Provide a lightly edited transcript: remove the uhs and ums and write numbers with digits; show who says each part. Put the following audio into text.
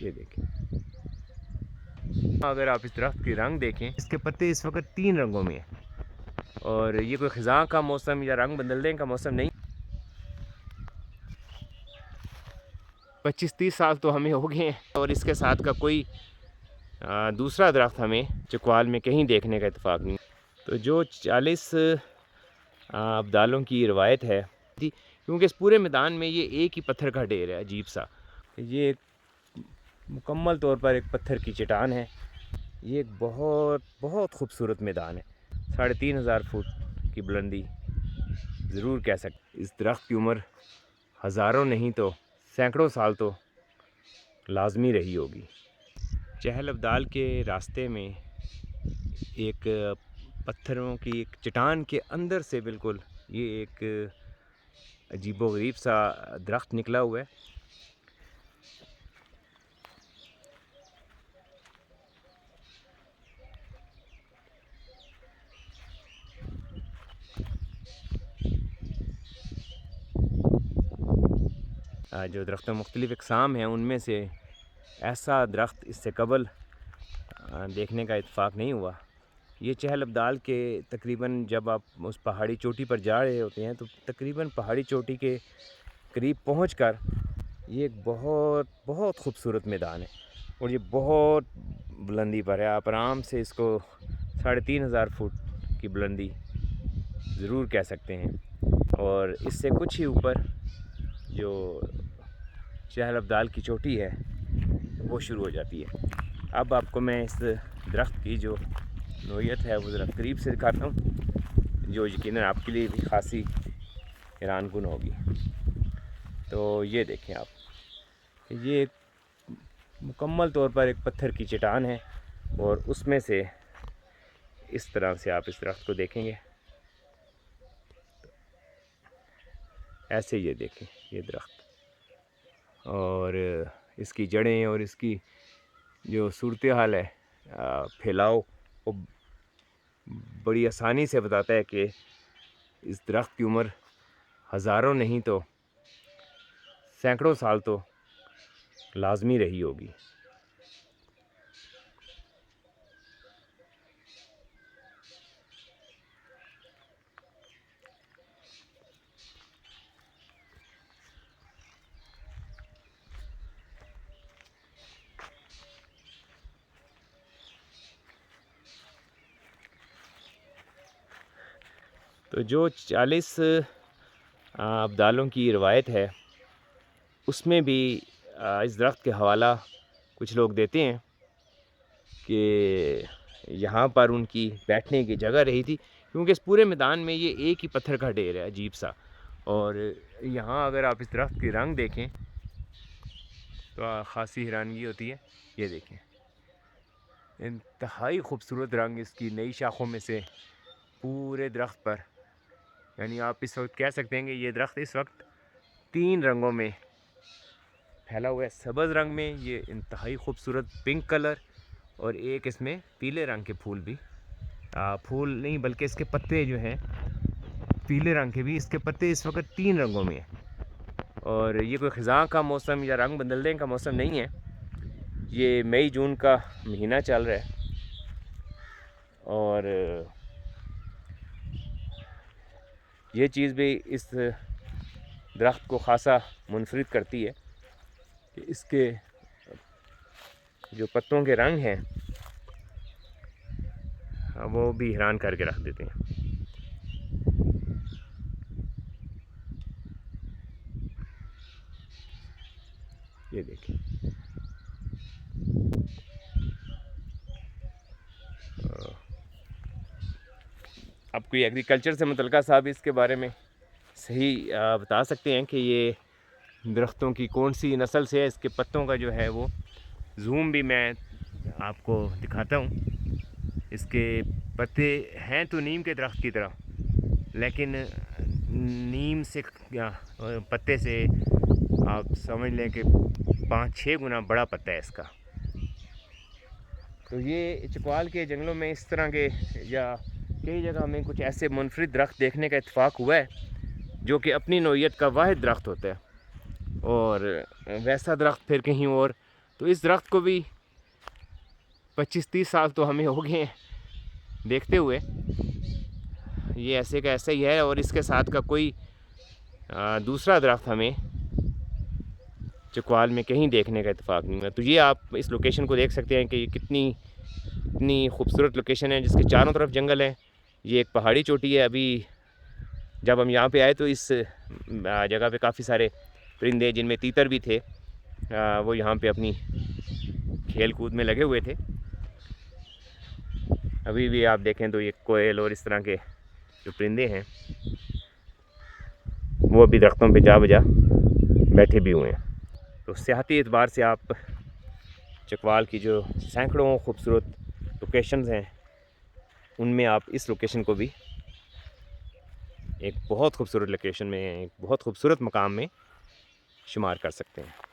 Speaker 1: یہ دیکھیں، اگر آپ اس درخت کی رنگ دیکھیں، اس کے پتے اس وقت 3 رنگوں میں ہیں، اور یہ کوئی خزاں کا موسم یا رنگ بدلنے کا موسم نہیں۔ 25-30 سال تو ہمیں ہو گئے ہیں، اور اس کے ساتھ کا کوئی دوسرا درخت ہمیں چکوال میں کہیں دیکھنے کا اتفاق نہیں۔ تو جو 40 ابدالوں کی روایت ہے، کیونکہ اس پورے میدان میں یہ ایک ہی پتھر کا ڈھیر ہے عجیب سا، یہ ایک مکمل طور پر ایک پتھر کی چٹان ہے۔ یہ ایک بہت بہت خوبصورت میدان ہے، 3500 فٹ کی بلندی ضرور کہہ سکتے۔ اس درخت کی عمر ہزاروں نہیں تو سینکڑوں سال تو لازمی رہی ہوگی۔ چہل ابدال کے راستے میں ایک پتھروں کی ایک چٹان کے اندر سے بالکل یہ ایک عجیب و غریب سا درخت نکلا ہوا ہے۔ جو درختوں مختلف اقسام ہیں، ان میں سے ایسا درخت اس سے قبل دیکھنے کا اتفاق نہیں ہوا۔ یہ چہل ابدال کے تقریباً جب آپ اس پہاڑی چوٹی پر جا رہے ہوتے ہیں تو تقریباً پہاڑی چوٹی کے قریب پہنچ کر یہ ایک بہت بہت خوبصورت میدان ہے، اور یہ بہت بلندی پر ہے۔ آپ آرام سے اس کو 3500 فٹ کی بلندی ضرور کہہ سکتے ہیں، اور اس سے کچھ ہی اوپر جو چہل ابدال کی چوٹی ہے وہ شروع ہو جاتی ہے۔ اب آپ کو میں اس درخت کی جو نوعیت ہے وہ ذرا قریب سے دکھاتا ہوں، جو یقیناً آپ کے لیے بھی خاصی حیران کن ہوگی۔ تو یہ دیکھیں آپ، یہ ایک مکمل طور پر ایک پتھر کی چٹان ہے، اور اس میں سے اس طرح سے آپ اس درخت کو دیکھیں گے، ایسے یہ دیکھیں یہ درخت، اور اس کی جڑیں اور اس کی جو صورتحال ہے، پھیلاؤ، وہ بڑی آسانی سے بتاتا ہے کہ اس درخت کی عمر ہزاروں نہیں تو سینکڑوں سال تو لازمی رہی ہوگی۔ تو جو 40 ابدالوں کی روایت ہے، اس میں بھی اس درخت کے حوالہ کچھ لوگ دیتے ہیں کہ یہاں پر ان کی بیٹھنے کی جگہ رہی تھی، کیونکہ اس پورے میدان میں یہ ایک ہی پتھر کا ڈھیر ہے عجیب سا، اور یہاں اگر آپ اس درخت کی رنگ دیکھیں تو خاصی حیرانگی ہوتی ہے۔ یہ دیکھیں، انتہائی خوبصورت رنگ اس کی نئی شاخوں میں سے پورے درخت پر، یعنی آپ اس وقت کہہ سکتے ہیں کہ یہ درخت اس وقت 3 رنگوں میں پھیلا ہوا ہے۔ سبز رنگ میں یہ انتہائی خوبصورت پنک کلر، اور ایک اس میں پیلے رنگ کے پھول بھی، پھول نہیں بلکہ اس کے پتے جو ہیں پیلے رنگ کے بھی، اس کے پتے اس وقت 3 رنگوں میں ہیں، اور یہ کوئی خزاں کا موسم یا رنگ بدلنے کا موسم نہیں ہے۔ یہ مئی جون کا مہینہ چل رہا ہے، اور یہ چیز بھی اس درخت کو خاصا منفرد کرتی ہے کہ اس کے جو پتوں کے رنگ ہیں وہ بھی حیران کر کے رکھ دیتے ہیں۔ یہ دیکھیں، اب کوئی ایگریکلچر سے متعلقہ صاحب اس کے بارے میں صحیح بتا سکتے ہیں کہ یہ درختوں کی کون سی نسل سے ہے؟ اس کے پتوں کا جو ہے وہ زوم بھی میں آپ کو دکھاتا ہوں۔ اس کے پتے ہیں تو نیم کے درخت کی طرح، لیکن نیم سے پتے سے آپ سمجھ لیں کہ 5-6 گنا بڑا پتا ہے اس کا۔ تو یہ چکوال کے جنگلوں میں اس طرح کے یا کئی جگہ میں کچھ ایسے منفرد درخت دیکھنے کا اتفاق ہوا ہے جو کہ اپنی نوعیت کا واحد درخت ہوتا ہے، اور ویسا درخت پھر کہیں اور تو اس درخت کو بھی 25-30 سال تو ہمیں ہو گئے ہیں دیکھتے ہوئے. یہ ایسے کا ایسا ہی ہے اور اس کے ساتھ کا کوئی دوسرا درخت ہمیں چکوال میں کہیں دیکھنے کا اتفاق نہیں ہوا. تو یہ آپ اس لوکیشن کو دیکھ سکتے ہیں کہ یہ کتنی خوبصورت لوکیشن ہے جس کے چاروں طرف جنگل ہے. یہ ایک پہاڑی چوٹی ہے. ابھی جب ہم یہاں پہ آئے تو اس جگہ پہ کافی سارے پرندے جن میں تیتر بھی تھے وہ یہاں پہ اپنی کھیل کود میں لگے ہوئے تھے. ابھی بھی آپ دیکھیں تو یہ کوئل اور اس طرح کے جو پرندے ہیں وہ ابھی درختوں پہ جا بجا بیٹھے بھی ہوئے ہیں. تو سیاحتی اعتبار سے آپ چکوال کی جو سینکڑوں خوبصورت لوکیشنز ہیں ان میں آپ اس لوکیشن کو بھی ایک بہت خوبصورت لوکیشن میں ایک بہت خوبصورت مقام میں شمار کر سکتے ہیں.